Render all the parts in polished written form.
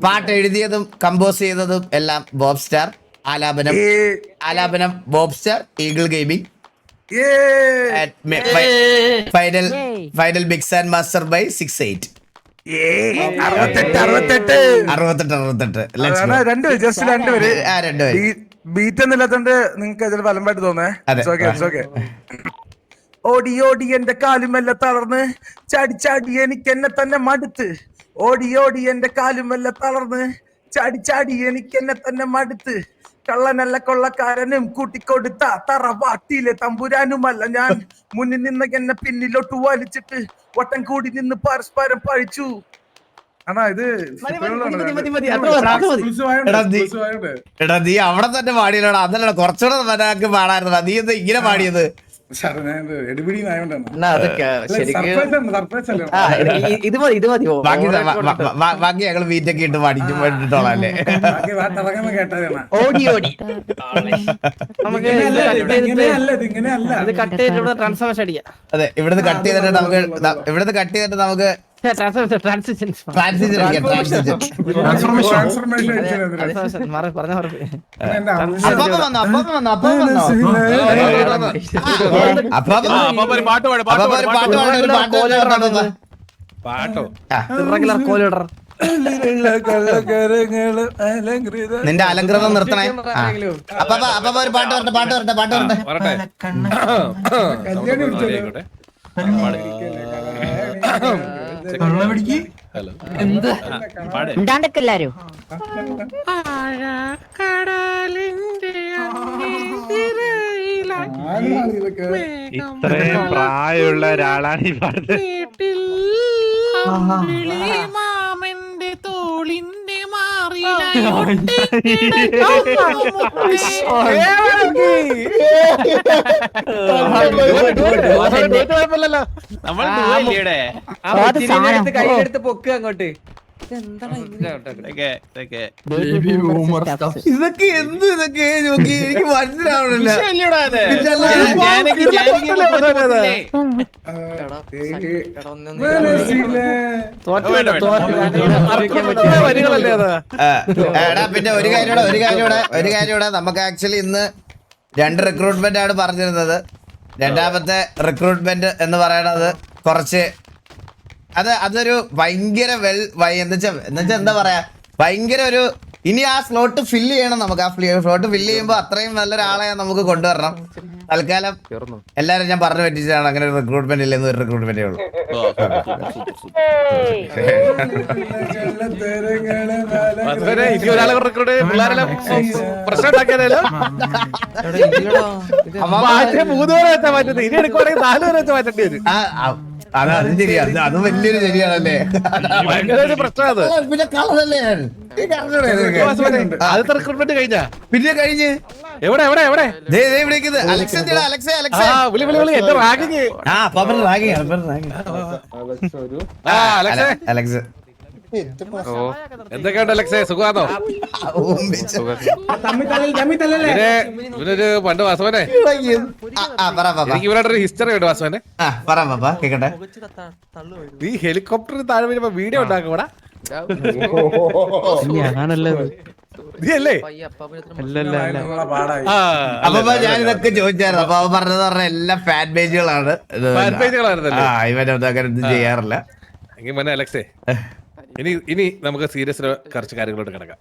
പാട്ട് എഴുതിയതും കമ്പോസ് ചെയ്തതും എല്ലാം ബോബ് സ്റ്റാർ. ആലാപനം Bob Star, Eagle Gaming. Final mix and master by 68. 68. Beat ഒന്നും ഇല്ലാത്തോണ്ട് നിങ്ങക്ക് ചിലപ്പോ അലമ്പായിട്ട് തോന്നേ. ഓടി ഓടി എന്റെ കാലുമെല്ല തളർന്ന്, ചാടി ചാടി എനിക്ക് എന്നെ തന്നെ മടുത്ത്. ഓടി ഓടി എന്റെ കാലുമെല്ല തളർന്ന്, ചാടി ചാടി എനിക്ക് എന്നെ തന്നെ മടുത്ത്. കള്ളനല്ല കൊള്ളക്കാരനും കൂട്ടിക്കൊടുത്ത തറവാട്ടിയിലെ തമ്പുരാനുമല്ല ഞാൻ. മുന്നിൽ നിന്ന് എന്നെ പിന്നിലോട്ട് വലിച്ചിട്ട് വട്ടം കൂടി നിന്ന് പരസ്പരം പഴിച്ചു. ആണാ ഇത് എടാ നീ അവിടെ തന്നെ പാടിയല്ലോടാ. അതല്ലടാ കുറച്ചുകൂടെ മറ്റേ പാടായിരുന്നടാ. നീ എന്താ ഇങ്ങനെ പാടിയത്? ബാക്കി ഞങ്ങള് വീറ്റൊക്കെ ഇട്ട് പാടിക്കും വേണ്ടിട്ടോളാം അല്ലേ? അതെ, ഇവിടുന്ന് കട്ട് ചെയ്തിട്ട് നമുക്ക് ട്രാൻസിഷൻ നിന്റെ അലങ്കൃതം നിർത്തണേ. അപ്പൊ ഒരു പാട്ട് വരട്ടെ. എല്ലാരും ഇത്രയും പ്രായമുള്ള ഒരാളാണ് ഈ പാട്ട്. മാമന്റെ തോളിന്റെ മാറിയിലായി കൈയെടുത്ത് പൊക്ക് അങ്ങോട്ട്. ഇതൊക്കെ നോക്കി എനിക്ക് മനസ്സിലാവണില്ല. പിന്നെ ഒരു കാര്യൂടെ നമുക്ക് ആക്ച്വലി ഇന്ന് 2 റിക്രൂട്ട്മെന്റ് ആണ് പറഞ്ഞിരുന്നത്. രണ്ടാമത്തെ റിക്രൂട്ട്മെന്റ് എന്ന് പറയണത് കുറച്ച് അതൊരു ഭയങ്കര എന്താ പറയാ, ഭയങ്കര ഒരു ഇനി ആ സ്ലോട്ട് ഫില്ല് ചെയ്യണം. നമുക്ക് ആ സ്ലോട്ട് ഫില്ല് ചെയ്യുമ്പോൾ അത്രയും നല്ലൊരാളെ നമുക്ക് കൊണ്ടുവരണം. തൽക്കാലം എല്ലാരും ഞാൻ പറഞ്ഞു പറ്റിച്ചാണ്. അങ്ങനെ ഒരു റിക്രൂട്ട്മെന്റ് ഇല്ലെന്ന് ഒരു റിക്രൂട്ട്മെന്റേ ഉള്ളൂ. അത് ശരിയാ, അത് വലിയൊരു ശരിയാണല്ലേ. പിന്നെ കളറല്ലേ പിന്നെ കഴിഞ്ഞ് എവിടെ അലക്സ് എന്തൊക്കെയുണ്ട് അലക്സേ, സുഖമാണോ? ഇവനൊരു പണ്ട് വാസവനെ എനിക്ക് ഇവരുടെ ഹിസ്റ്ററി ഉണ്ട് വാസവനെ. നീ ഹെലികോപ്റ്ററിന് താഴെ വരുമ്പോ വീഡിയോ ഉണ്ടാക്കൂടാ? നീയല്ലേ? ഞാനിതൊക്കെ ചോദിച്ചായിരുന്നു. അപ്പൊ അവൻ പറഞ്ഞത് എല്ലാം ഫാൻ പേജുകളാണ്. ഇവനൊന്നും ചെയ്യാറില്ല. എങ്കിൽ മനെ അലക്സേ, ഇനി നമുക്ക് സീരിയസ് കുറച്ച് കാര്യങ്ങളോട് കിടക്കാം.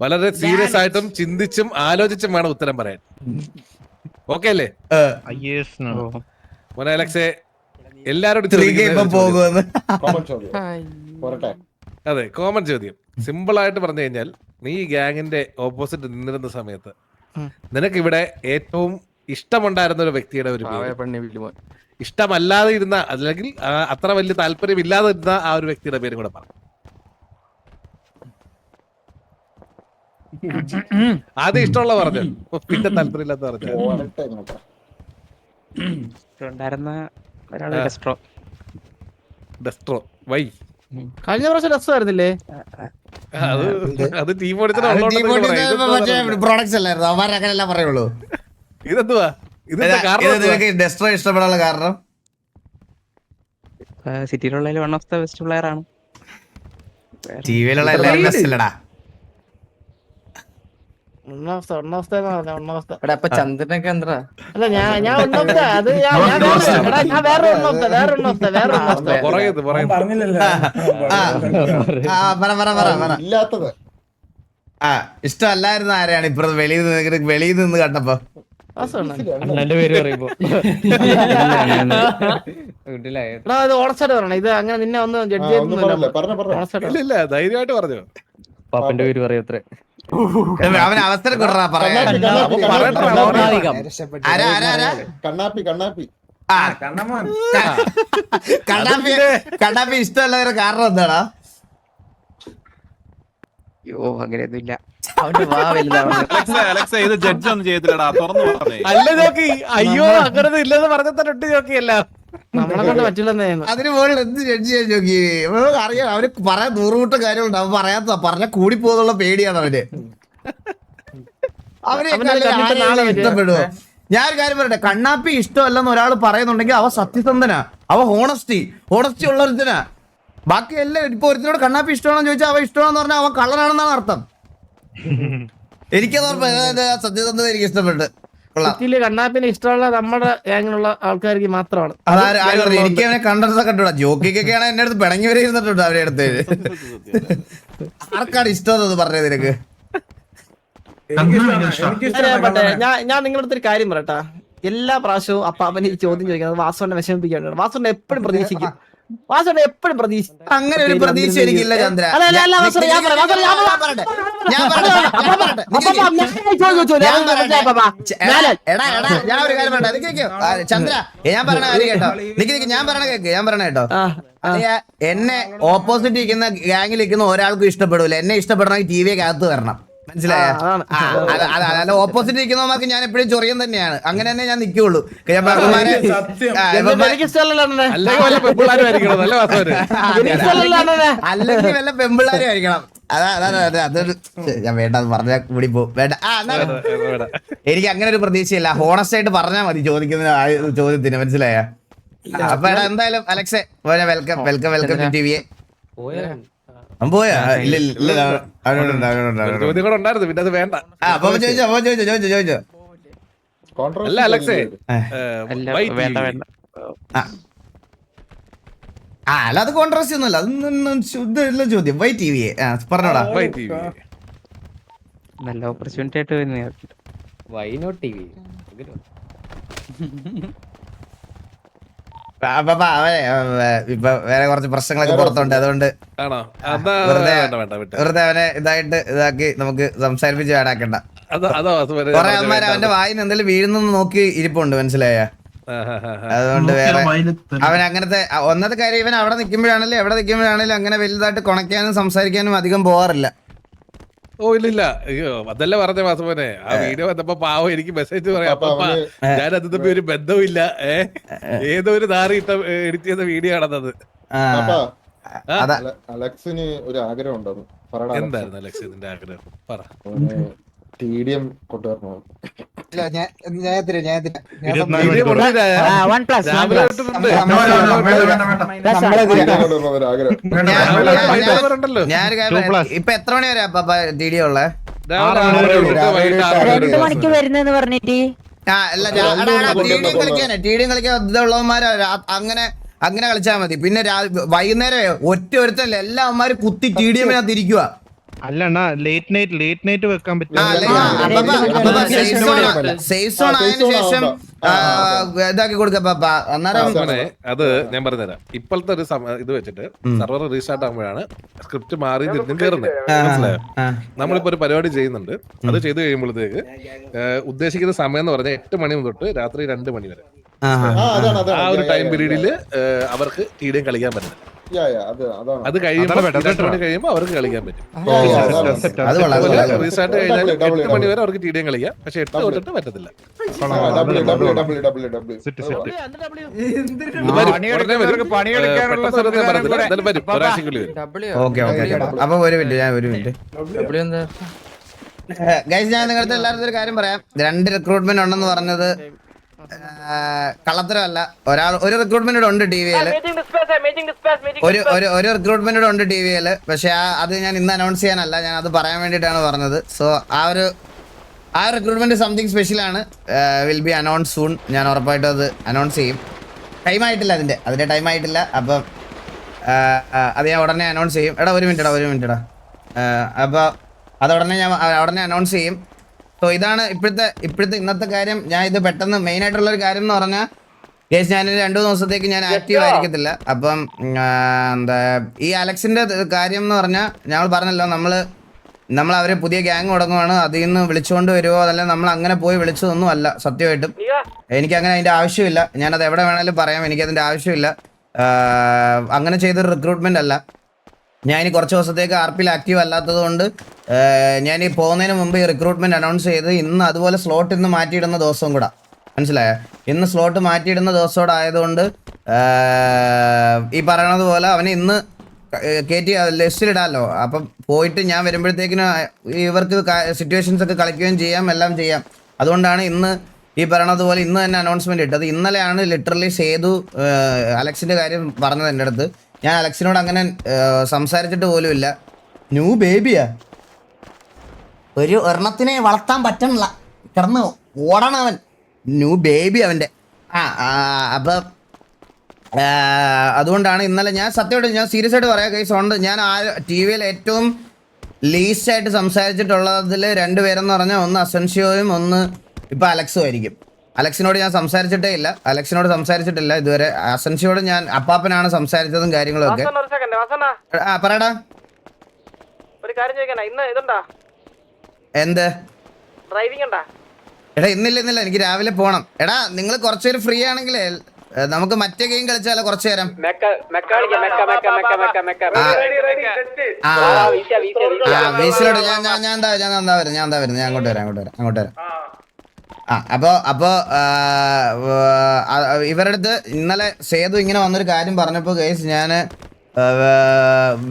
വളരെ സീരിയസ് ആയിട്ടും ചിന്തിച്ചും ആലോചിച്ചും വേണം ഉത്തരം പറയാൻ. ഓക്കെ അല്ലേ മോനെ അലക്സേ? എല്ലാരോടും അതെ, കോമൺ ചോദ്യം. സിമ്പിൾ ആയിട്ട് പറഞ്ഞു കഴിഞ്ഞാൽ, നീ ഗ്യാങ്ങിന്റെ ഓപ്പോസിറ്റ് നിന്നിരുന്ന സമയത്ത് നിനക്ക് ഇവിടെ ഏറ്റവും ഇഷ്ടമുണ്ടായിരുന്ന ഒരു വ്യക്തിയുടെ ഒരു പേര്, ഇഷ്ടമല്ലാതെ ഇരുന്ന അല്ലെങ്കിൽ അത്ര വലിയ താല്പര്യം ഇല്ലാതെ ഇരുന്ന ആ ഒരു വ്യക്തിയുടെ പേരും കൂടെ പറഞ്ഞു. ആദ്യം ഇഷ്ടമുള്ള പറഞ്ഞു, പിന്നെ താല്പര്യം ഇല്ലാത്ത പറഞ്ഞു. ഡെസ്ട്രോ വൈ കഴിഞ്ഞ പ്രാവശ്യം രസമായിരുന്നില്ലേ? അത് ടീം പ്രോഡക്ട്സ് അല്ലായിരുന്നു. അവന്മാരങ്ങനെല്ലാം പറയുള്ളൂ. ഇതെന്തുവാ ഡെസ്ട്രോ ഇഷ്ടപ്പെടാനുള്ള കാരണം? സിറ്റിയിലുള്ള one of the best player ആണ്. ടി വിയിലുള്ള എല്ലാവരും ബെസ്റ്റ് അല്ലടാ. അപ്പൊ ചന്ദ്രനൊക്കെ എന്താ അല്ല ഞാൻ ഒന്നാമത്തെ അത് ഞാൻ വേറെ ഒന്നാമത്തെ പറയുന്നത് പറഞ്ഞില്ലല്ലോ പറ ഇല്ലാത്തത് ആ ഇഷ്ടമല്ലായിരുന്ന ആരെയാണ് ഇപ്പൊ വെളിയിൽ നിന്ന് കണ്ടപ്പോ? അണ്ണന്റെ പേര് പറയുമ്പോ ഇത് ഓണച്ചായിട്ട് പറയണം. ഇത് അങ്ങനെ നിന്നെ ഒന്ന് ജഡ്ജ് പറഞ്ഞ ഇല്ല ധൈര്യമായിട്ട് പറഞ്ഞു. പാപ്പന്റെ പേര് പറയത്രേ. അവന് അവസരം കൊടുറാ പറയാ. കണ്ണാപ്പി ആ കണ്ണമ്മൻ കണ്ണാപ്പി ഇഷ്ടമല്ലാതെ കാരണം എന്താടാ? അയ്യോ അങ്ങനെയൊന്നും ഇല്ല. അവന്റെ വാ വലുതാണ്. ഇത് ജഡ്ജ് ഒന്നും ചെയ്തില്ലടാ, തുറന്നു പറഞ്ഞേ. അല്ല നോക്കി, അയ്യോ അങ്ങനെ ഇല്ലെന്ന് പറഞ്ഞിട്ട് നോക്കിയല്ല. നമ്മളെ കൊണ്ട് പറ്റില്ലെന്നേ. അതിന് മുകളിൽ എന്ത് ജഡ്ജ് ചെയ്യാൻ നോക്കി? അറിയാം അവന് പറയാൻ 100 കൂട്ടം കാര്യമുണ്ട്. അവൻ പറയാത്ത പറഞ്ഞ കൂടി പോകുന്നുള്ള പേടിയാണ് അവന്. അവനെ ഇഷ്ടപ്പെടുവോ? ഞാനൊരു കാര്യം പറയട്ടെ, കണ്ണാപ്പി ഇഷ്ടമല്ലെന്ന് ഒരാൾ പറയുന്നുണ്ടെങ്കിൽ അവ സത്യസന്ധനാ, അവ ഹോണസ്റ്റി ഉള്ള ഒരുത്തനാ. ബാക്കി എല്ലാം ഇപ്പൊ ഒരുത്തിനോട് കണ്ണാപ്പി ഇഷ്ടമാണെന്ന് ചോദിച്ചാൽ അവ ഇഷ്ടമാണെന്ന് പറഞ്ഞാൽ അവൻ കള്ളനാണെന്നാണ് അർത്ഥം. എനിക്കത് സത്യസന്ധത എനിക്ക് ഇഷ്ടപ്പെട്ടു. കണ്ണാപ്പിന് ഇഷ്ടമുള്ള നമ്മുടെ ഗ്യാങ്ങിലുള്ള ആൾക്കാർക്ക് മാത്രമാണ്. എനിക്ക് അവനെ കണ്ടൊക്കെ കണ്ടൂടാ. ജോക്കിക്കൊക്കെയാണ് എന്റെ അടുത്ത് പിണങ്ങി വരെ ഇരുന്നിട്ടുണ്ട് അവരെ അടുത്ത്. ആർക്കാണ് ഇഷ്ടം പറഞ്ഞത് നിനക്ക്? ഞാൻ നിങ്ങളുടെ അടുത്തൊരു കാര്യം പറയട്ടാ. എല്ലാ പ്രാവശ്യവും അപ്പാപ്പന് ഈ ചോദ്യം ചോദിക്കുന്നത് വാസുവിനെ വിഷമിപ്പിക്കാനാണ്. വാസുവിനെ എപ്പോഴും പ്രതീക്ഷിക്കും. വാസുവിനെ എപ്പോഴും പ്രതീക്ഷിക്കും. അങ്ങനെ ഒരു പ്രതീക്ഷ എനിക്കില്ല ചന്ദ്ര. ഞാൻ ഒരു കാര്യം പറയട്ടെ ചന്ദ്ര, ഞാൻ പറഞ്ഞ കാര്യം കേട്ടോ. ഞാൻ പറഞ്ഞ കേട്ടോ. എന്നെ ഓപ്പോസിറ്റ് ഇരിക്കുന്ന ഗ്യാങ്ങിൽ ഇരിക്കുന്ന ഒരാൾക്കും ഇഷ്ടപ്പെടൂല. എന്നെ ഇഷ്ടപ്പെടണമെങ്കിൽ ടി വിയൊക്കെ അകത്ത് വരണം, മനസ്സിലായോ? അല്ല ഓപ്പോസിറ്റ് ഇരിക്കുന്നവർക്ക് ഞാൻ എപ്പോഴും ചൊറിയൻ തന്നെയാണ്. അങ്ങനെ തന്നെ ഞാൻ നിൽക്കുള്ളൂ. അല്ലെങ്കിൽ വല്ല പെമ്പിള്ളാരും ആയിരിക്കണം. അതൊരു ഞാൻ വേണ്ട പറഞ്ഞ കൂടി പോകും. വേണ്ട. എനിക്ക് അങ്ങനെ ഒരു പ്രതീക്ഷയില്ല. ഹോണസ്റ്റ് ആയിട്ട് പറഞ്ഞാൽ മതി ചോദ്യത്തിന്, മനസ്സിലായ? അപ്പൊ എന്തായാലും അലക്സെ വെൽക്കം വെൽക്കം വെൽക്കം ടു ടിവിയെ. പോയാ? ഇല്ല ചോദ്യം കൂടെ ഉണ്ടായിരുന്നു, പിന്നെ അത് വേണ്ട. ചോദിച്ചോ. അല്ല അലക്സേ, അല്ല അത് കോൺട്രവേഴ്സി ഒന്നുമല്ല, അതൊന്നും ശുദ്ധ ചോദ്യം. വൈ ടി വിയെ പറഞ്ഞോടാ. നല്ല ഓപ്പർച്യൂണിറ്റി ആയിട്ട് വൈ നോട്ട് ടി വി. ഇപ്പൊ വേറെ കുറച്ച് പ്രശ്നങ്ങളൊക്കെ പുറത്തുണ്ട്. അതുകൊണ്ട് വെറുതെ അവനെ ഇതാക്കി നമുക്ക് സംസാരിപ്പിച്ച് വേടാക്കണ്ട. കൊറേ അമ്മമാര് അവന്റെ വായിന്ന് എന്തെങ്കിലും വീഴുന്നു നോക്കി ഇരിപ്പുണ്ട്, മനസ്സിലായ? അതുകൊണ്ട് വേറെ അവൻ അങ്ങനത്തെ ഒന്നത്തെ കാര്യം, ഇവൻ അവിടെ നിൽക്കുമ്പോഴാണല്ലോ എവിടെ നിൽക്കുമ്പോഴാണേലും അങ്ങനെ വലുതായിട്ട് കൊണക്കാനും സംസാരിക്കാനും അധികം പോവാറില്ല. ഓ ഇല്ല, അയ്യോ അതല്ല പറഞ്ഞ വാസുമോനെ. ആ വീഡിയോ വന്നപ്പോ പാവം എനിക്ക് മെസ്സേജ് പറയാം, ഞാൻ അത് തമ്മിൽ ഒരു ബന്ധമില്ല, ഏതോ ഒരു നാറി എഡിറ്റ് ചെയ്ത വീഡിയോ ആണെന്നത്. അലക്സിന് ഒരു ആഗ്രഹം ഉണ്ടെന്ന്. എന്തായിരുന്നു അലക്സ് ഇതിന്റെ ആഗ്രഹം? പറ. TDM കൊണ്ടുവരണോ? ഇപ്പൊ എത്ര മണി വരെ ടി ഡി ഉള്ളേ? 2 മണിക്ക് വരുന്നെന്ന് പറഞ്ഞിട്ട് ടി ഡി കളിക്കാൻ ഇതുള്ളവന്മാര് അങ്ങനെ കളിച്ചാൽ മതി. പിന്നെ വൈകുന്നേരം ഒരുത്തല്ല എല്ലാ അവന്മാരും കുത്തി ടി ഡി എമ്മിനകത്ത് ഇരിക്കുക. അല്ലണ്ണ ലേറ്റ് നൈറ്റ് വെക്കാൻ പറ്റില്ല. സേഫ് സോൺ ആയതിനു ശേഷം ഇതാക്കി കൊടുക്കാം. അത് ഞാൻ പറഞ്ഞുതരാം. ഇപ്പോഴത്തെ ഒരു ഇത് വെച്ചിട്ട് സർവർ റീസ്റ്റാർട്ട് ആകുമ്പോഴാണ് സ്ക്രിപ്റ്റ് മാറി തിരിഞ്ഞും കയറുന്നത്, മനസ്സിലായോ? നമ്മളിപ്പോ ഒരു പരിപാടി ചെയ്യുന്നുണ്ട്. അത് ചെയ്ത് കഴിയുമ്പോഴത്തേക്ക് ഉദ്ദേശിക്കുന്ന സമയം എന്ന് പറഞ്ഞാൽ 8 മണി തൊട്ട് രാത്രി 2 മണി വരെ. ആ ഒരു ടൈം പീരീഡില് അവർക്ക് TDM കളിക്കാൻ പറ്റില്ല. അത് കഴിയുമ്പോ അവർക്ക് കളിക്കാൻ പറ്റും. റീസ്റ്റാർട്ട് കഴിഞ്ഞാൽ 8 മണി വരെ അവർക്ക് TDM കളിക്കാം, പക്ഷെ 8 തൊട്ടിട്ട് പറ്റത്തില്ല. ഒരു മിനിറ്റ് ഗൈസ്, ഞാൻ നിങ്ങളുടെ എല്ലാവരും ഒരു കാര്യം പറയാം. 2 റിക്രൂട്ട്മെന്റ് ഉണ്ടെന്ന് പറഞ്ഞത് കള്ളത്തരമല്ല. ഒരു റിക്രൂട്ട്മെന്റ് ഉണ്ട് ടി വിയിൽ, ഒരു റിക്രൂട്ട്മെന്റ് ഉണ്ട് ടി വിയിൽ. പക്ഷെ അത് ഞാൻ ഇന്ന് അനൗൺസ് ചെയ്യാനല്ല, ഞാൻ അത് പറയാൻ വേണ്ടിയിട്ടാണ് പറഞ്ഞത്. സോ ആ റിക്രൂട്ട്മെന്റ് സംതിങ് സ്പെഷ്യലാണ്. Will be announce soon. ഞാൻ ഉറപ്പായിട്ടും അത് അനൗൺസ് ചെയ്യും. ടൈം ആയിട്ടില്ല, അതിന്റെ ടൈം ആയിട്ടില്ല. അപ്പം അത് ഞാൻ ഉടനെ അനൗൺസ് ചെയ്യും. എടാ ഒരു മിനിറ്റടാ. അപ്പോൾ അത് ഉടനെ അനൗൺസ് ചെയ്യും. സോ ഇതാണ് ഇപ്പോഴത്തെ ഇന്നത്തെ കാര്യം. ഞാൻ ഇത് പെട്ടെന്ന് മെയിൻ ആയിട്ടുള്ളൊരു കാര്യം എന്ന് പറഞ്ഞാൽ കേസ് ഞാൻ 2 ദിവസത്തേക്ക് ഞാൻ ആക്റ്റീവ് ആയിരിക്കത്തില്ല. അപ്പം എന്താ ഈ അലക്സിന്റെ കാര്യം എന്ന് പറഞ്ഞാൽ ഞങ്ങൾ പറഞ്ഞല്ലോ, നമ്മൾ അവരെ പുതിയ ഗ്യാങ് തുടങ്ങുവാണ്. അതിൽ നിന്ന് വിളിച്ചുകൊണ്ട് വരുമോ അതല്ല നമ്മൾ അങ്ങനെ പോയി വിളിച്ചതൊന്നും അല്ല. സത്യമായിട്ടും എനിക്കങ്ങനെ അതിൻ്റെ ആവശ്യമില്ല. ഞാനത് എവിടെ വേണേലും പറയാം, എനിക്കതിൻ്റെ ആവശ്യമില്ല. അങ്ങനെ ചെയ്തൊരു റിക്രൂട്ട്മെന്റ് അല്ല. ഞാൻ ഇനി കുറച്ച് ദിവസത്തേക്ക് RPയിൽ ആക്റ്റീവ് അല്ലാത്തത് കൊണ്ട് ഞാൻ ഈ പോകുന്നതിന് മുമ്പ് ഈ റിക്രൂട്ട്മെന്റ് അനൗൺസ് ചെയ്ത് ഇന്ന് അതുപോലെ സ്ലോട്ട് ഇന്ന് മാറ്റിയിടുന്ന ദിവസവും കൂടെ, മനസ്സിലായോ? ഇന്ന് സ്ലോട്ട് മാറ്റിയിടുന്ന ദിവസത്തോടെ ആയതുകൊണ്ട് ഈ പറയണത് പോലെ അവനെ ഇന്ന് കയറ്റി ലിസ്റ്റിലിടാമല്ലോ. അപ്പം പോയിട്ട് ഞാൻ വരുമ്പോഴത്തേക്കിന് ഇവർക്ക് സിറ്റുവേഷൻസ് ഒക്കെ കളിക്കുകയും ചെയ്യാം, എല്ലാം ചെയ്യാം. അതുകൊണ്ടാണ് ഇന്ന് ഈ പറയണത് പോലെ ഇന്ന് തന്നെ അനൗൺസ്മെന്റ് ഇട്ടത്. ഇന്നലെയാണ് ലിറ്ററലി സേതു അലക്സിന്റെ കാര്യം പറഞ്ഞത് എൻ്റെ അടുത്ത്. ഞാൻ അലക്സിനോട് അങ്ങനെ സംസാരിച്ചിട്ട് പോലും ഇല്ല. ന്യൂ ബേബിയാ, ഒരു ഒരെണ്ണത്തിനെ വളർത്താൻ പറ്റണില്ല, കിടന്ന് ഓടണം അവൻ. ന്യൂ ബേബി അവൻ്റെ. അപ്പം അതുകൊണ്ടാണ് ഇന്നലെ ഞാൻ സത്യമായിട്ട് ഞാൻ സീരിയസ് ആയിട്ട് പറയാം കേസ് ഉണ്ട്. ഞാൻ ടി വിയിൽ ഏറ്റവും ലീസ്റ്റ് ആയിട്ട് സംസാരിച്ചിട്ടുള്ളതിൽ 2 പേരെന്ന് പറഞ്ഞാൽ ഒന്ന് അസൻഷിയോയും ഒന്ന് ഇപ്പം അലക്സും ആയിരിക്കും. അലക്സിനോട് ഞാൻ സംസാരിച്ചിട്ടില്ല ഇതുവരെ. അസൻഷിയോട് ഞാൻ അപ്പാപ്പനാണ് സംസാരിച്ചതും കാര്യങ്ങളും ഒക്കെ. പറയടാ. എന്ത് എടാ? ഇന്നില്ല, എനിക്ക് രാവിലെ പോണം. എടാ നിങ്ങൾ കുറച്ചുപേര് ഫ്രീ ആണെങ്കിലേ നമുക്ക് മറ്റേ ഗെയിം കളിച്ചാലോ കുറച്ചു നേരം? വീസിലോട്ട് ഞാൻ അങ്ങോട്ട് വരാം. അപ്പോ ഇവരുടെ അടുത്ത് ഇന്നലെ സേതു ഇങ്ങനെ വന്നൊരു കാര്യം പറഞ്ഞപ്പോൾ കേസ് ഞാൻ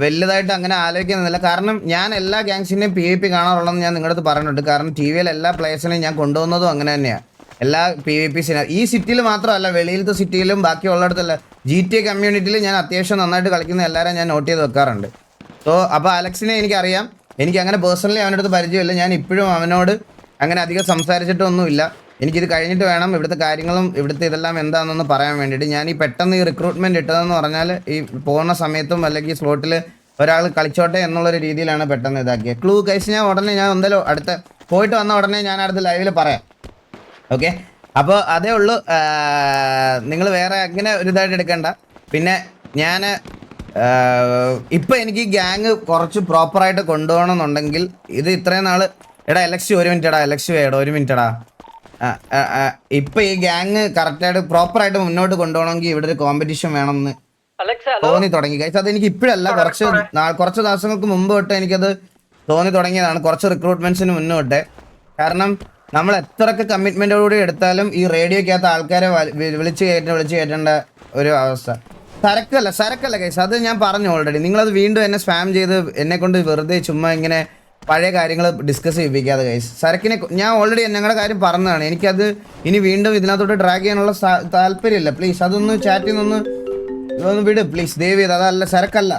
വലുതായിട്ട് അങ്ങനെ ആലോചിക്കുന്നില്ല. കാരണം ഞാൻ എല്ലാ ഗാങ്സിൻ്റെയും PvP കാണാറുള്ളതെന്ന് ഞാൻ നിങ്ങളുടെ അടുത്ത് പറഞ്ഞിട്ടുണ്ട്. കാരണം ടി വിയിൽ എല്ലാ പ്ലേയേഴ്സിനെയും ഞാൻ കൊണ്ടുവന്നതും അങ്ങനെ തന്നെയാണ്. എല്ലാ PvP ഈ സിറ്റിയിൽ മാത്രമല്ല, വെളിയിലത്തെ സിറ്റിയിലും ബാക്കിയുള്ളിടത്തല്ല GTA കമ്മ്യൂണിറ്റിയിൽ ഞാൻ അത്യാവശ്യം നന്നായിട്ട് കളിക്കുന്ന എല്ലാവരും ഞാൻ നോട്ട് ചെയ്ത് വെക്കാറുണ്ട്. സോ അപ്പോൾ അലക്സിനെ എനിക്കറിയാം. എനിക്ക് അങ്ങനെ പേഴ്സണലി അവൻ്റെ അടുത്ത് പരിചയമില്ല. ഞാൻ ഇപ്പോഴും അവനോട് അങ്ങനെ അധികം സംസാരിച്ചിട്ടൊന്നുമില്ല. എനിക്കിത് കഴിഞ്ഞിട്ട് വേണം ഇവിടുത്തെ കാര്യങ്ങളും ഇവിടുത്തെ ഇതെല്ലാം എന്താണെന്നൊന്ന് പറയാൻ വേണ്ടിയിട്ട്. ഞാൻ ഈ പെട്ടെന്ന് ഈ റിക്രൂട്ട്മെന്റ് ഇട്ടതെന്ന് പറഞ്ഞാൽ ഈ പോകുന്ന സമയത്തും അല്ലെങ്കിൽ സ്ലോട്ടിൽ ഒരാൾ കളിച്ചോട്ടെ എന്നുള്ളൊരു രീതിയിലാണ് പെട്ടെന്ന് ഇതാക്കിയത്. ക്ലൂ കഴിച്ച് ഞാൻ എന്തായാലും പോയിട്ട് വന്ന ഉടനെ ഞാൻ അടുത്ത് ലൈവിൽ പറയാം. ഓക്കെ, അപ്പോൾ അതേ ഉള്ളൂ. നിങ്ങൾ വേറെ അങ്ങനെ ഒരു ഇതായിട്ട് എടുക്കണ്ട. പിന്നെ ഞാൻ ഇപ്പം എനിക്ക് ഈ ഗ്യാങ് കുറച്ച് പ്രോപ്പറായിട്ട് കൊണ്ടുപോകണമെന്നുണ്ടെങ്കിൽ ഇത് ഇത്രയും നാൾ എടാ എലക്ഷൻ ഒരു മിനിറ്റടാ ഇപ്പൊ ഈ ഗ്യാങ് കറക്റ്റായിട്ട് പ്രോപ്പറായിട്ട് മുന്നോട്ട് കൊണ്ടുപോകണമെങ്കിൽ ഇവിടെ ഒരു കോമ്പറ്റീഷൻ വേണമെന്ന് തോന്നി തുടങ്ങി കഴിച്ചു. അത് എനിക്ക് ഇപ്പോഴല്ല, കുറച്ച് ദിവസങ്ങൾക്ക് മുമ്പ് തൊട്ട് എനിക്കത് തോന്നി തുടങ്ങിയതാണ്, കുറച്ച് റിക്രൂട്ട്മെന്റ്സിന് മുന്നോട്ടെ. കാരണം നമ്മൾ എത്രയൊക്കെ കമ്മിറ്റ്മെന്റോടുകൂടി എടുത്താലും ഈ റേഡിയോക്കകത്ത് ആൾക്കാരെ വിളിച്ച് കയറ്റേണ്ട ഒരു അവസ്ഥ. സരക്കല്ല കേസ്, അത് ഞാൻ പറഞ്ഞു ഓൾറെഡി. നിങ്ങളത് വീണ്ടും എന്നെ സ്പാം ചെയ്ത് എന്നെ കൊണ്ട് വെറുതെ ചുമ്മാ ഇങ്ങനെ പഴയ കാര്യങ്ങൾ ഡിസ്കസ് ചെയ്യിപ്പിക്കാതെ കേസ്. സരക്കിനെ ഞാൻ ഓൾറെഡി ഞങ്ങളുടെ കാര്യം പറഞ്ഞതാണ്. എനിക്കത് ഇനി വീണ്ടും ഇതിനകത്തോട്ട് ട്രാക്ക് ചെയ്യാനുള്ള താല്പര്യമില്ല. പ്ലീസ് അതൊന്ന് ചാറ്റിൽ നിന്ന് വിട് പ്ലീസ്, ദയവ് ചെയ്ത്. അതല്ല, സരക്കല്ല,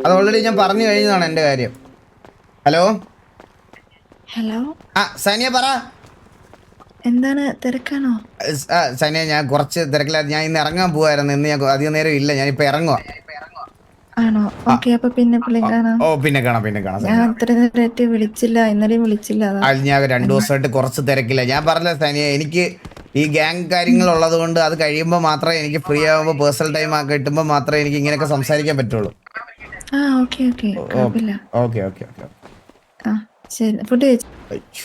അത് ഓൾറെഡി ഞാൻ പറഞ്ഞു കഴിഞ്ഞതാണ് എൻ്റെ കാര്യം. ഹലോ സനിയ പറ. എന്താണ്, തിരക്കാണോ? സനിയ ഞാൻ കുറച്ച് തിരക്കിലായിരുന്നു. ഞാൻ ഇന്ന് ഇറങ്ങാൻ പോവായിരുന്നു. ഇന്ന് ഞാൻ അധികം നേരം ഇല്ല, ഞാനിപ്പോ ഇറങ്ങുവാ. ആണോ? ഓക്കെ, അപ്പൊ പിന്നെ കാണാം. ഓ പിന്നെ കാണാം. ഞാൻ അത്ര നേരമായിട്ട് വിളിച്ചില്ല, ഇന്നലെയും വിളിച്ചില്ല. ഞാൻ 2 ദിവസമായിട്ട് കുറച്ച് തിരക്കില്ല. ഞാൻ പറഞ്ഞ സനിയ, എനിക്ക് ഈ ഗ്യാങ് കാര്യങ്ങൾ ഉള്ളത് കൊണ്ട് അത് കഴിയുമ്പോൾ മാത്രമേ എനിക്ക് ഫ്രീ ആകുമ്പോൾ പേഴ്സണൽ ടൈം ഒക്കെ കിട്ടുമ്പോൾ മാത്രമേ എനിക്ക് ഇങ്ങനെയൊക്കെ സംസാരിക്കാൻ പറ്റുള്ളൂ. ഓക്കെ. ശരി, ഫുഡ് കഴിച്ചു.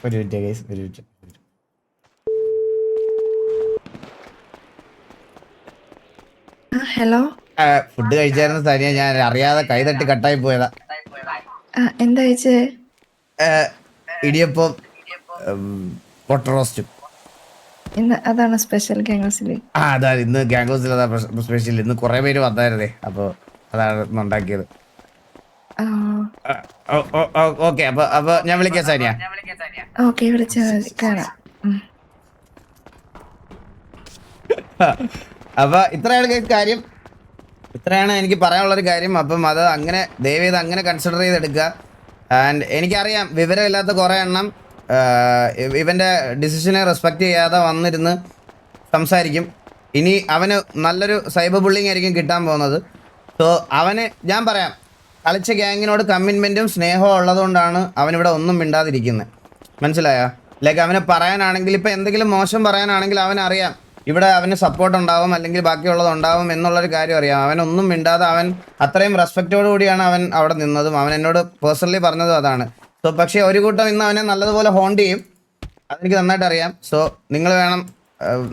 ഒരു മിനിറ്റ്. ഹലോ, ഫുഡ് കഴിച്ചായിരുന്നു സനിയ, ഞാൻ അറിയാതെ കൈ തട്ടി കട്ടായി പോയതാ. എന്താ കഴിച്ചേ? ഇടിയപ്പം പൊട്ട റോസ്റ്റും. അതാണ് സ്പെഷ്യൽ ഗാംഗോസില്? അതാ ഇന്ന് ഗാംഗോസിൽ അതാ സ്പെഷ്യൽ. ഇന്ന് കുറെ പേര് വന്നായിരുന്നേ, അപ്പൊ അതാണ് ഉണ്ടാക്കിയത്. ഓക്കെ അപ്പൊ ഞാൻ വിളിക്കാം സാനിയ. ഓക്കെ വിളിച്ചാൽ മതി കാണാം. അപ്പൊ ഇത്രയാണ് കാര്യം, ഇത്രയാണ് എനിക്ക് പറയാനുള്ളൊരു കാര്യം. അപ്പം അത് അങ്ങനെ ദയവ് ചെയ്ത് അങ്ങനെ കൺസിഡർ ചെയ്തെടുക്കുക. ആൻഡ് എനിക്കറിയാം വിവരമില്ലാത്ത കുറേ എണ്ണം ഇവൻ്റെ ഡിസിഷനെ റെസ്പെക്റ്റ് ചെയ്യാതെ വന്നിരുന്ന് സംസാരിക്കും. ഇനി അവന് നല്ലൊരു സൈബർ ബുള്ളിങ് ആയിരിക്കും കിട്ടാൻ പോകുന്നത്. സോ അവന് ഞാൻ പറയാം, കളിച്ച ഗ്യാങ്ങിനോട് കമ്മിറ്റ്മെൻറ്റും സ്നേഹവും ഉള്ളതുകൊണ്ടാണ് അവനിവിടെ ഒന്നും മിണ്ടാതിരിക്കുന്നത്. മനസ്സിലായോ? ലൈക്ക് അവന് പറയാനാണെങ്കിൽ ഇപ്പം എന്തെങ്കിലും മോശം പറയാനാണെങ്കിൽ അവനറിയാം ഇവിടെ അവന് സപ്പോർട്ട് ഉണ്ടാവും അല്ലെങ്കിൽ ബാക്കിയുള്ളത് ഉണ്ടാവും എന്നുള്ളൊരു കാര്യം അറിയാം. അവനൊന്നും മിണ്ടാതെ അവൻ അത്രയും റെസ്പെക്റ്റോടു കൂടിയാണ് അവൻ അവിടെ നിന്നതും. അവൻ എന്നോട് പേഴ്സണലി പറഞ്ഞതും അതാണ്. സോ പക്ഷേ ഒരു കൂട്ടം ഇന്ന് അവനെ നല്ലതുപോലെ ഹോണ്ട് ചെയ്യും, അതെനിക്ക് നന്നായിട്ട് അറിയാം. സോ നിങ്ങൾ വേണം,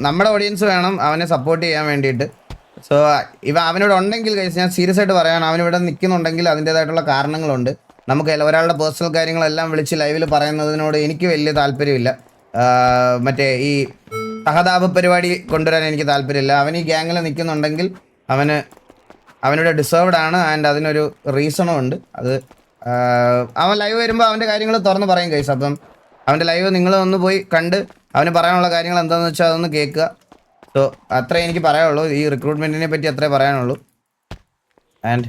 നമ്മുടെ ഓഡിയൻസ് വേണം അവനെ സപ്പോർട്ട് ചെയ്യാൻ വേണ്ടിയിട്ട്. സോ അവനോട് ഉണ്ടെങ്കിൽ ഞാൻ സീരിയസ് ആയിട്ട് പറയാൻ, അവനിവിടെ നിൽക്കുന്നുണ്ടെങ്കിൽ അതിൻ്റേതായിട്ടുള്ള കാരണങ്ങളുണ്ട്. നമുക്ക് ഒരാളുടെ പേഴ്സണൽ കാര്യങ്ങളെല്ലാം വിളിച്ച് ലൈവിൽ പറയുന്നതിനോട് എനിക്ക് വലിയ താല്പര്യമില്ല. മറ്റേ ഈ സഹതാപ പരിപാടി കൊണ്ടുവരാൻ എനിക്ക് താല്പര്യമില്ല. അവൻ ഈ ഗ്യാങ്ങിൽ നിൽക്കുന്നുണ്ടെങ്കിൽ അവനോട് ഡിസേർവ്ഡ് ആണ്. ആൻഡ് അതിനൊരു റീസണും ഉണ്ട്. അത് അവൻ ലൈവ് വരുമ്പോൾ അവൻ്റെ കാര്യങ്ങൾ തുറന്ന് പറയും ഗൈസ്. അപ്പം അവൻ്റെ ലൈവ് നിങ്ങൾ ഒന്ന് പോയി കണ്ട് അവന് പറയാനുള്ള കാര്യങ്ങൾ എന്താണെന്ന് വെച്ചാൽ അതൊന്ന് കേൾക്കുക. സോ അത്രേ എനിക്ക് പറയാനുള്ളൂ. ഈ റിക്രൂട്ട്മെൻറ്റിനെ പറ്റി അത്രേ പറയാനുള്ളൂ. ആൻഡ്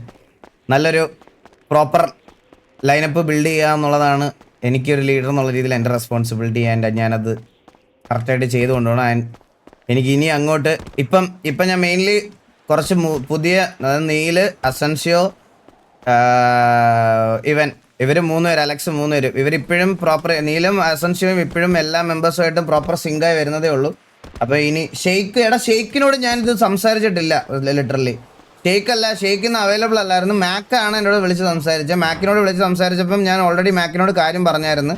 നല്ലൊരു പ്രോപ്പർ ലൈനപ്പ് ബിൽഡ് ചെയ്യുക എന്നുള്ളതാണ് എനിക്കൊരു ലീഡർ എന്നുള്ള രീതിയിൽ എൻ്റെ റെസ്പോൺസിബിലിറ്റി. ആൻഡ് ഞാനത് കറക്റ്റായിട്ട് ചെയ്ത് കൊണ്ടുപോകണം. ആൻഡ് എനിക്ക് ഇനി അങ്ങോട്ട് ഇപ്പം ഞാൻ മെയിൻലി കുറച്ച് പുതിയ, അതായത് നീല്, അസൻഷ്യോ, ഇവർ 3 പേര്, അലക്സ് 3 പേരും ഇവരിപ്പോഴും പ്രോപ്പർ, നീലും അസൻഷ്യോയും ഇപ്പോഴും എല്ലാ മെമ്പേഴ്സുമായിട്ടും പ്രോപ്പർ സിങ്കായി വരുന്നതേ ഉള്ളൂ. അപ്പോൾ ഇനി ഷെയ്ക്കിനോട് ഞാനിത് സംസാരിച്ചിട്ടില്ല ലിറ്ററലി. ഷെയ്ക്ക് ഇന്ന് അവൈലബിൾ അല്ലായിരുന്നു. മാക്കാണ് എന്നോട് വിളിച്ച് സംസാരിച്ചത്. മാക്കിനോട് വിളിച്ച് സംസാരിച്ചപ്പം ഞാൻ ഓൾറെഡി മാക്കിനോട് കാര്യം പറഞ്ഞായിരുന്നു.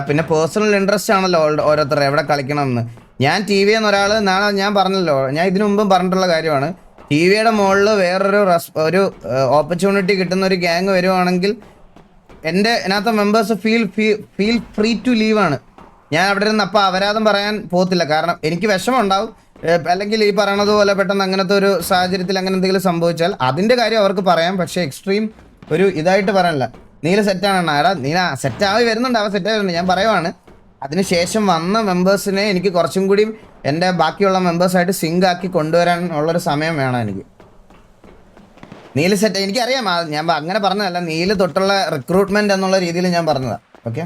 പിന്നെ പേഴ്സണൽ ഇൻട്രസ്റ്റ് ആണല്ലോ ഓരോരുത്തർ എവിടെ കളിക്കണമെന്ന്. ഞാൻ ടി വി എന്ന് ഒരാൾ നാളെ ഞാൻ പറഞ്ഞല്ലോ, ഞാൻ ഇതിനു മുമ്പും പറഞ്ഞിട്ടുള്ള കാര്യമാണ്. ടി വിയുടെ മുകളിൽ വേറൊരു ഓപ്പർച്യൂണിറ്റി കിട്ടുന്ന ഒരു ഗ്യാങ് വരുവാണെങ്കിൽ അതിനകത്ത് മെമ്പേഴ്സ് ഫീൽ ഫ്രീ ടു ലീവാണ്. ഞാൻ അവിടെ ഇരുന്ന് അപ്പം അപരാധം പറയാൻ പോകത്തില്ല. കാരണം എനിക്ക് വിഷമം ഉണ്ടാവും, അല്ലെങ്കിൽ ഈ പറയണത് പോലെ പെട്ടെന്ന് അങ്ങനത്തെ ഒരു സാഹചര്യത്തിൽ അങ്ങനെ എന്തെങ്കിലും സംഭവിച്ചാൽ അതിൻ്റെ കാര്യം അവർക്ക് പറയാം. പക്ഷേ എക്സ്ട്രീം ഒരു ഇതായിട്ട് പറയാനില്ല. നീല സെറ്റാണ് എടാ, നീല സെറ്റായി വരുന്നുണ്ട്, അവൻ സെറ്റായി വരുന്നുണ്ട്. ഞാൻ പറയുവാണ്, അതിനുശേഷം വന്ന മെമ്പേഴ്സിനെ എനിക്ക് കുറച്ചും കൂടി എൻ്റെ ബാക്കിയുള്ള മെമ്പേഴ്സായിട്ട് സിങ്ക് ആക്കി കൊണ്ടുവരാൻ ഉള്ളൊരു സമയം വേണം എനിക്ക്. നീല് സെറ്റ് എനിക്കറിയാം, ഞാൻ അങ്ങനെ പറഞ്ഞതല്ല, നീല് തൊട്ടുള്ള റിക്രൂട്ട്മെന്റ് എന്നുള്ള രീതിയിൽ ഞാൻ പറഞ്ഞതാണ്. ഓക്കെ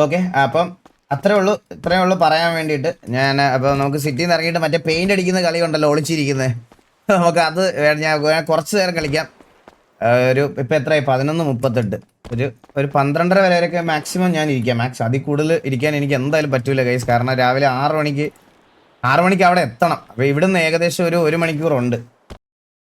ഓക്കെ അപ്പം ഇത്രയേ ഉള്ളൂ പറയാൻ വേണ്ടിയിട്ട്. ഞാൻ അപ്പോൾ നമുക്ക് സിറ്റിയിൽ നിന്ന് ഇറങ്ങിയിട്ട് മറ്റേ പെയിന്റ് അടിക്കുന്ന കളി ഉണ്ടല്ലോ ഒളിച്ചിരിക്കുന്നത്, നമുക്ക് അത് ഞാൻ കുറച്ച് നേരം കളിക്കാം. ഇപ്പം എത്രയായി? 11:38. ഒരു 12:30 വരെയൊക്കെ മാക്സിമം ഞാൻ ഇരിക്കാം. അതിൽ കൂടുതൽ ഇരിക്കാൻ എനിക്ക് എന്തായാലും പറ്റൂല ഗൈസ്. കാരണം രാവിലെ 6 മണിക്ക് അവിടെ എത്തണം. അപ്പോൾ ഇവിടുന്ന് ഏകദേശം ഒരു മണിക്കൂറുണ്ട്.